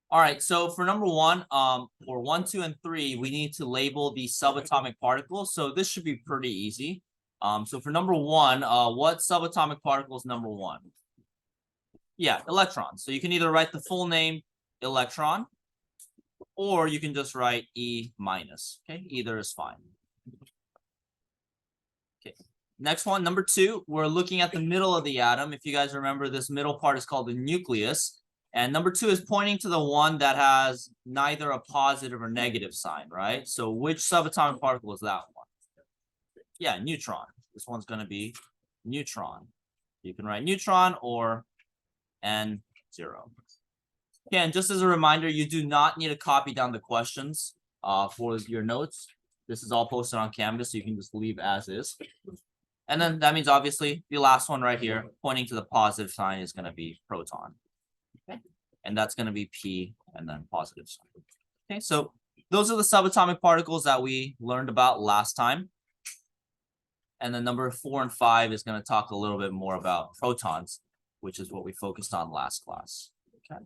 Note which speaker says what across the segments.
Speaker 1: All right, so for number one, or 1, 2, and 3, we need to label the subatomic particles. So this should be pretty easy. So for number one, what subatomic particle is number one? Yeah, electron. So you can either write the full name electron, or you can just write E minus. Okay, either is fine. Okay, next one, number two, we're looking at the middle of the atom. If you guys remember, this middle part is called the nucleus. And number two is pointing to the one that has neither a positive or negative sign, right? So which subatomic particle is that one? Yeah, neutron. This one's going to be neutron. You can write neutron or N0. Okay, and just as a reminder, you do not need to copy down the questions for your notes. This is all posted on Canvas, so you can just leave as is. And then that means obviously the last one right here, pointing to the positive sign, is going to be proton. Okay, and that's going to be P and then positive sign. Okay, so those are the subatomic particles that we learned about last time. And then number 4 and 5 is going to talk a little bit more about protons, which is what we focused on last class. Okay.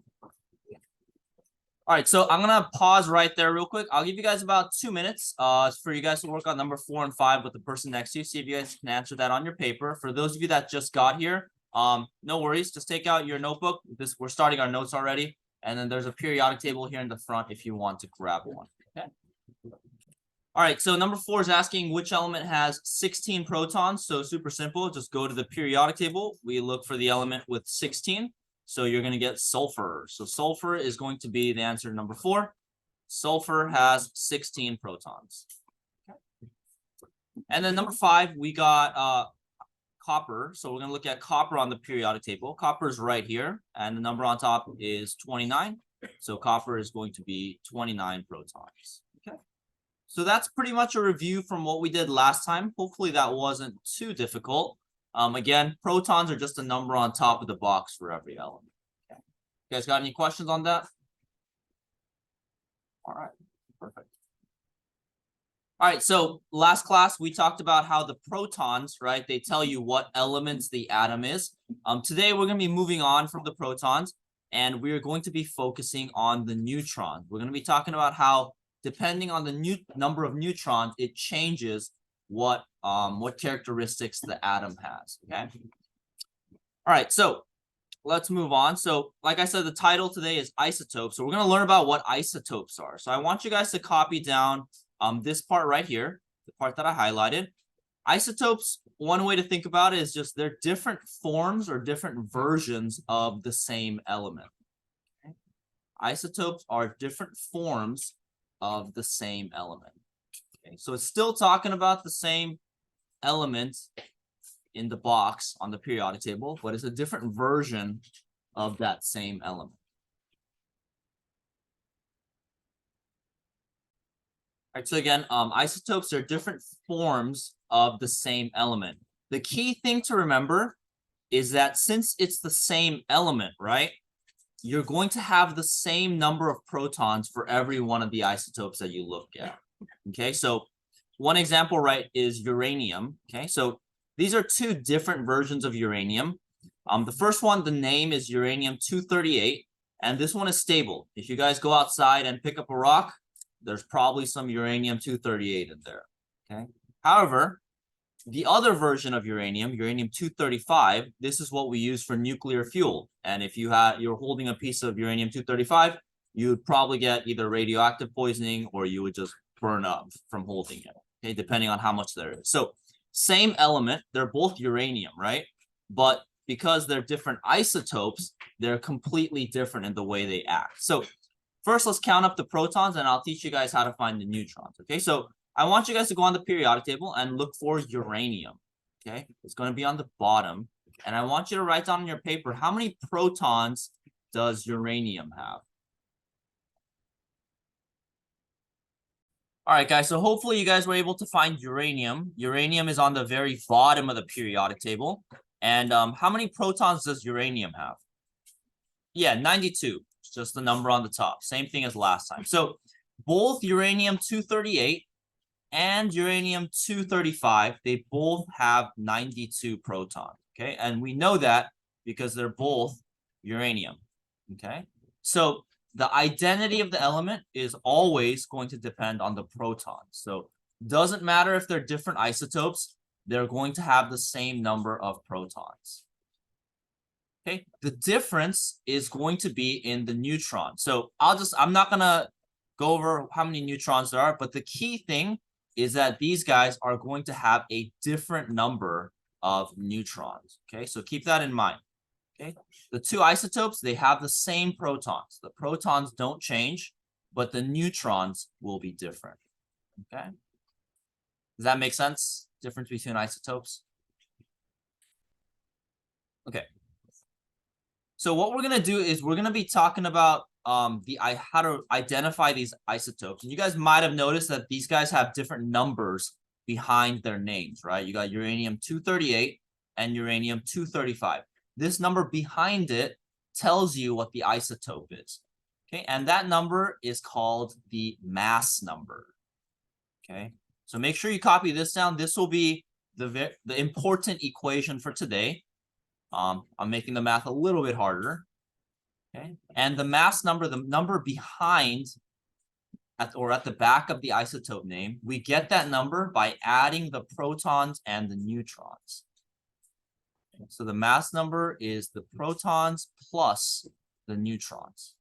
Speaker 1: All right, so I'm gonna pause right there real quick. I'll give you guys about 2 minutes for you guys to work on number 4 and 5 with the person next to you. See if you guys can answer that on your paper. For those of you that just got here, no worries. Just take out your notebook. We're starting our notes already, and then there's a periodic table here in the front if you want to grab one. Okay. All right, so number 4 is asking which element has 16 protons. So super simple. Just go to the periodic table. We look for the element with 16. So you're going to get sulfur. So sulfur is going to be the answer to number 4. Sulfur has 16 protons. Okay. And then number 5, we got copper. So we're going to look at copper on the periodic table. Copper is right here, and the number on top is 29. So copper is going to be 29 protons. Okay. So that's pretty much a review from what we did last time. Hopefully that wasn't too difficult. Again, protons are just a number on top of the box for every element. Okay. You guys got any questions on that? All right, perfect. All right, so last class, we talked about how the protons, right, they tell you what elements the atom is. Today, we're going to be moving on from the protons, and we're going to be focusing on the neutrons. We're going to be talking about how, depending on the number of neutrons, it changes what characteristics the atom has. Okay. All right, so let's move on. So like I said, the title today is isotopes. So we're going to learn about what isotopes are. So I want you guys to copy down this part right here, the part that I highlighted. Isotopes, one way to think about it is just they're different forms or different versions of the same element. Okay? Isotopes are different forms of the same element. Okay, so it's still talking about the same element in the box on the periodic table, but it's a different version of that same element. All right, so again, isotopes are different forms of the same element. The key thing to remember is that since it's the same element, right, you're going to have the same number of protons for every one of the isotopes that you look at. Okay, so one example, right, is uranium. Okay, so these are 2 different versions of uranium. The first one, the name is uranium-238, and this one is stable. If you guys go outside and pick up a rock, there's probably some uranium-238 in there. Okay. However, the other version of uranium, uranium-235, this is what we use for nuclear fuel. And if you're holding a piece of uranium-235, you would probably get either radioactive poisoning or you would just burn up from holding it. Okay, depending on how much there is. So same element, they're both uranium, right? But because they're different isotopes, they're completely different in the way they act. So first, let's count up the protons, and I'll teach you guys how to find the neutrons. Okay, so I want you guys to go on the periodic table and look for uranium. Okay, it's going to be on the bottom. And I want you to write down on your paper, how many protons does uranium have? All right, guys, so hopefully you guys were able to find uranium. Uranium is on the very bottom of the periodic table. And how many protons does uranium have? Yeah, 92. It's just the number on the top. Same thing as last time. So both uranium-238 and uranium-235, they both have 92 protons. Okay, and we know that because they're both uranium. Okay, so the identity of the element is always going to depend on the protons. So doesn't matter if they're different isotopes, they're going to have the same number of protons. Okay, the difference is going to be in the neutron. So I'm not gonna go over how many neutrons there are, but the key thing is that these guys are going to have a different number of neutrons. Okay, so keep that in mind. Okay, the two isotopes, they have the same protons. The protons don't change, but the neutrons will be different. Okay, does that make sense? Difference between isotopes? Okay. So what we're gonna do is we're gonna be talking about how to identify these isotopes. And you guys might have noticed that these guys have different numbers behind their names, right? You got uranium-238 and uranium-235. This number behind it tells you what the isotope is. Okay, and that number is called the mass number. Okay, so make sure you copy this down. This will be the important equation for today. I'm making the math a little bit harder. Okay, and the mass number, the number behind at the back of the isotope name, we get that number by adding the protons and the neutrons. Okay, so the mass number is the protons plus the neutrons.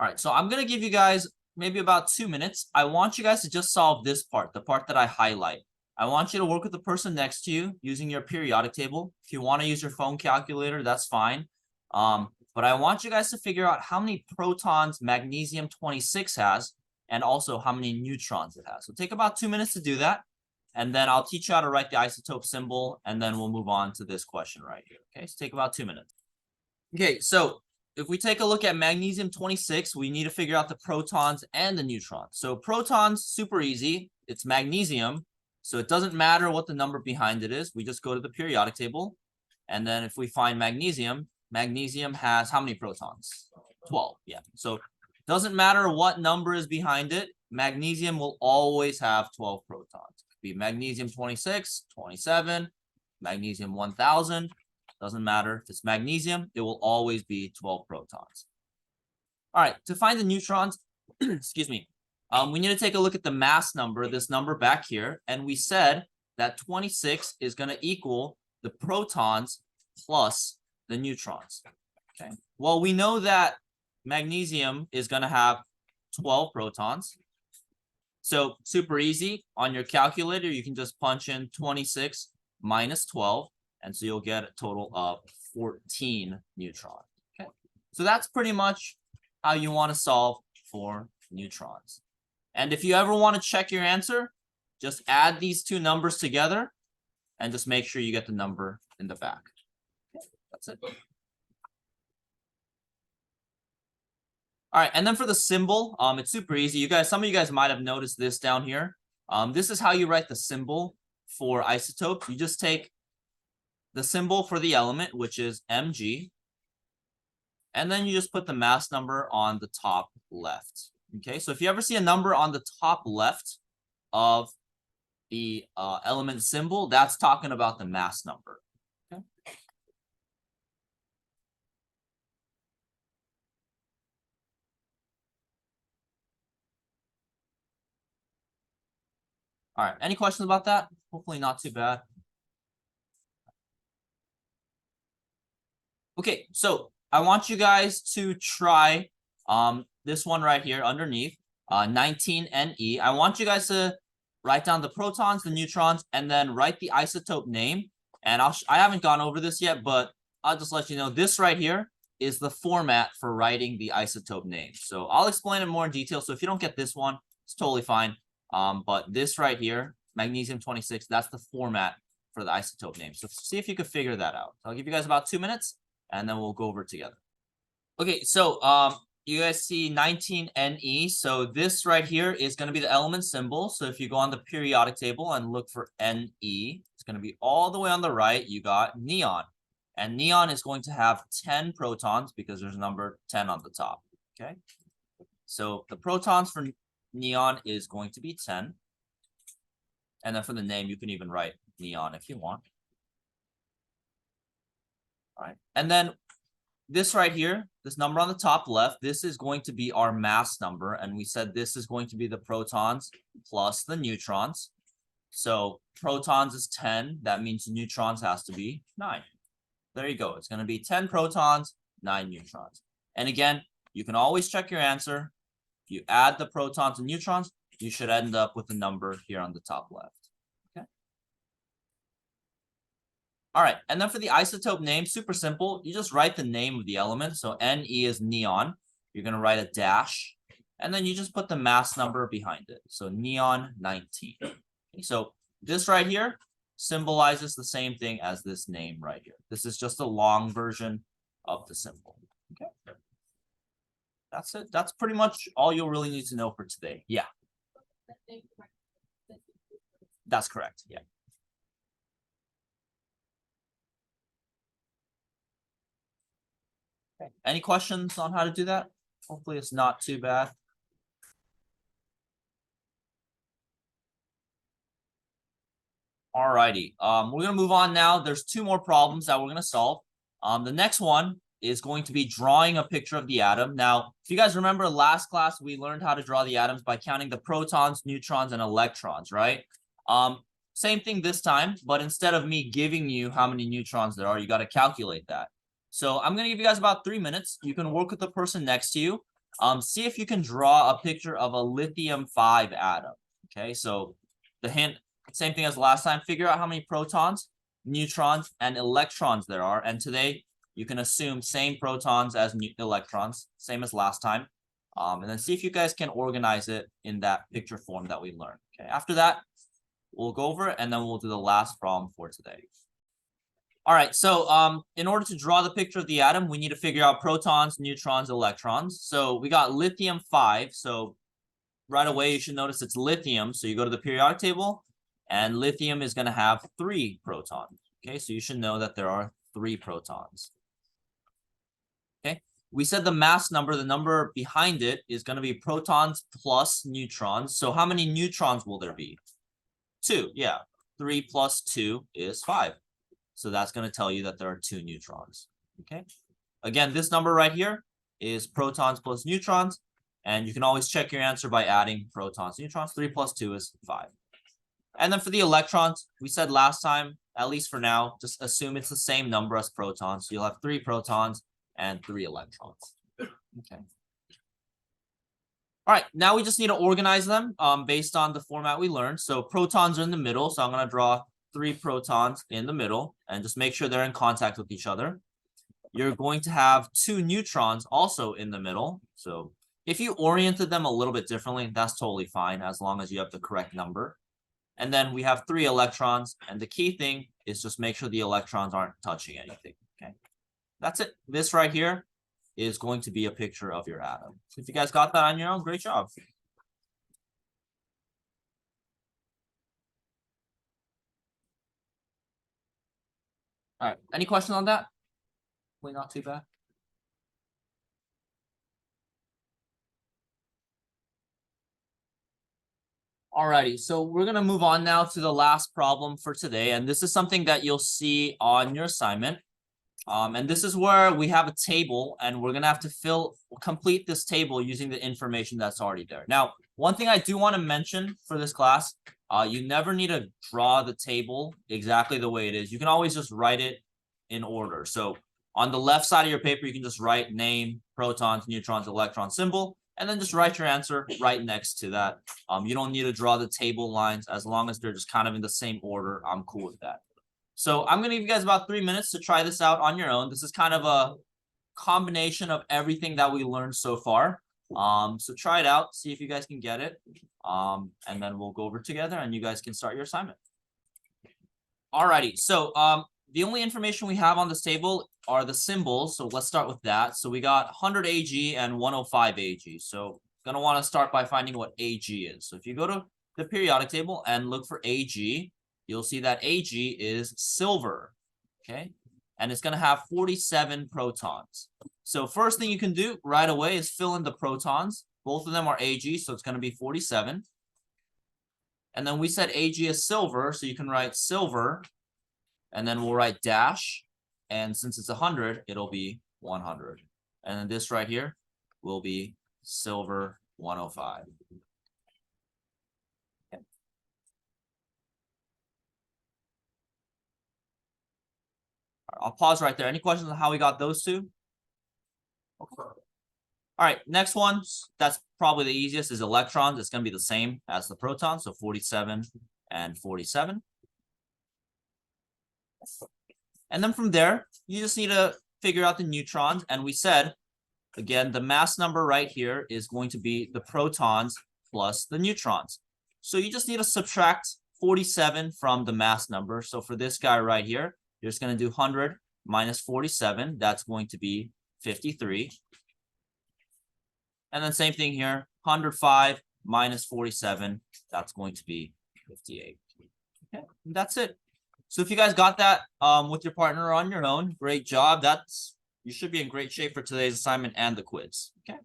Speaker 1: All right, so I'm going to give you guys maybe about 2 minutes. I want you guys to just solve this part, the part that I highlight. I want you to work with the person next to you using your periodic table. If you want to use your phone calculator, that's fine. But I want you guys to figure out how many protons magnesium-26 has and also how many neutrons it has. So take about 2 minutes to do that. And then I'll teach you how to write the isotope symbol, and then we'll move on to this question right here. Okay, so take about 2 minutes. Okay, so if we take a look at magnesium-26, we need to figure out the protons and the neutrons. So protons, super easy. It's magnesium. So it doesn't matter what the number behind it is. We just go to the periodic table. And then if we find magnesium, magnesium has how many protons? 12. Yeah. So it doesn't matter what number is behind it. Magnesium will always have 12 protons. It could be magnesium-26, 27, magnesium-1000. Doesn't matter if it's magnesium, it will always be 12 protons. All right, to find the neutrons, excuse me, we need to take a look at the mass number, this number back here. And we said that 26 is going to equal the protons plus the neutrons. Okay, well, we know that magnesium is going to have 12 protons. So super easy. On your calculator, you can just punch in 26 minus 12. And so you'll get a total of 14 neutrons. Okay, so that's pretty much how you want to solve for neutrons. And if you ever want to check your answer, just add these two numbers together and just make sure you get the number in the back. Okay, that's it. All right, and then for the symbol, it's super easy. Some of you guys might have noticed this down here. This is how you write the symbol for isotopes. You just take the symbol for the element, which is Mg, and then you just put the mass number on the top left. Okay, so if you ever see a number on the top left of the element symbol, that's talking about the mass number. Okay. All right, any questions about that? Hopefully not too bad. Okay, so I want you guys to try this one right here underneath, 19Ne. I want you guys to write down the protons, the neutrons, and then write the isotope name. And I haven't gone over this yet, but I'll just let you know this right here is the format for writing the isotope name. So I'll explain it more in detail. So if you don't get this one, it's totally fine. But this right here, magnesium-26, that's the format for the isotope name. So see if you could figure that out. I'll give you guys about 2 minutes, and then we'll go over it together. Okay, so you guys see 19Ne. So this right here is going to be the element symbol. So if you go on the periodic table and look for Ne, it's going to be all the way on the right. You got neon. And neon is going to have 10 protons because there's a number 10 on the top. Okay. So the protons for neon is going to be 10. And then for the name, you can even write neon if you want. All right. And then this right here, this number on the top left, this is going to be our mass number. And we said this is going to be the protons plus the neutrons. So protons is 10. That means neutrons has to be 9. There you go. It's going to be 10 protons, 9 neutrons. And again, you can always check your answer. If you add the protons and neutrons, you should end up with a number here on the top left. Okay. All right. And then for the isotope name, super simple. You just write the name of the element. So Ne is neon. You're going to write a dash. And then you just put the mass number behind it. So neon 19. Okay, so this right here symbolizes the same thing as this name right here. This is just a long version of the symbol. Okay. That's it. That's pretty much all you'll really need to know for today. Yeah. That's correct. Yeah. Okay. Any questions on how to do that? Hopefully it's not too bad. Alrighty. We're gonna move on now. There's 2 more problems that we're gonna solve. The next one is going to be drawing a picture of the atom. Now, if you guys remember last class, we learned how to draw the atoms by counting the protons, neutrons, and electrons, right? Same thing this time, but instead of me giving you how many neutrons there are, you got to calculate that. So I'm going to give you guys about 3 minutes. You can work with the person next to you. See if you can draw a picture of a lithium-5 atom. Okay, so the hint, same thing as last time. Figure out how many protons, neutrons, and electrons there are. And today, you can assume same protons as electrons, same as last time. And then see if you guys can organize it in that picture form that we learned. Okay, after that, we'll go over it, and then we'll do the last problem for today. All right, so in order to draw the picture of the atom, we need to figure out protons, neutrons, electrons. So we got lithium-5. So right away, you should notice it's lithium. So you go to the periodic table, and lithium is going to have 3 protons. Okay, so you should know that there are 3 protons. Okay, we said the mass number, the number behind it, is going to be protons plus neutrons. So how many neutrons will there be? 2, yeah. 3 plus 2 is 5. So that's going to tell you that there are 2 neutrons. Okay. Again, this number right here is protons plus neutrons. And you can always check your answer by adding protons, neutrons. 3 plus 2 is 5. And then for the electrons, we said last time, at least for now, just assume it's the same number as protons. So you'll have 3 protons and 3 electrons. Okay. All right, now we just need to organize them based on the format we learned. So protons are in the middle. So I'm going to draw 3 protons in the middle and just make sure they're in contact with each other. You're going to have 2 neutrons also in the middle. So if you oriented them a little bit differently, that's totally fine as long as you have the correct number. And then we have 3 electrons. And the key thing is just make sure the electrons aren't touching anything. Okay, that's it. This right here is going to be a picture of your atom. So if you guys got that on your own, great job. All right, any questions on that? Hopefully not too bad. Alrighty, so we're gonna move on now to the last problem for today, and this is something that you'll see on your assignment. And this is where we have a table, and we're gonna have to complete this table using the information that's already there. Now, one thing I do want to mention for this class, you never need to draw the table exactly the way it is. You can always just write it in order. So on the left side of your paper, you can just write name, protons, neutrons, electron symbol, and then just write your answer right next to that. You don't need to draw the table lines. As long as they're just kind of in the same order, I'm cool with that. So I'm going to give you guys about 3 minutes to try this out on your own. This is kind of a combination of everything that we learned so far. So try it out, see if you guys can get it. And then we'll go over together and you guys can start your assignment. Alrighty, so the only information we have on this table are the symbols. So let's start with that. So we got 100 AG and 105 AG. So gonna want to start by finding what AG is. So if you go to the periodic table and look for AG, you'll see that AG is silver, okay? And it's gonna have 47 protons. So first thing you can do right away is fill in the protons. Both of them are Ag, so it's going to be 47. And then we said Ag is silver, so you can write silver, and then we'll write dash. And since it's 100, it'll be 100. And then this right here will be silver 105. Okay. I'll pause right there. Any questions on how we got those two? Okay. All right, next one, that's probably the easiest, is electrons. It's going to be the same as the protons, so 47 and 47. And then from there, you just need to figure out the neutrons. And we said, again, the mass number right here is going to be the protons plus the neutrons. So you just need to subtract 47 from the mass number. So for this guy right here, you're just going to do 100 minus 47. That's going to be 53. And then same thing here, 105 minus 47. That's going to be 58. Okay, and that's it. So if you guys got that with your partner or on your own, great job. You should be in great shape for today's assignment and the quiz. Okay.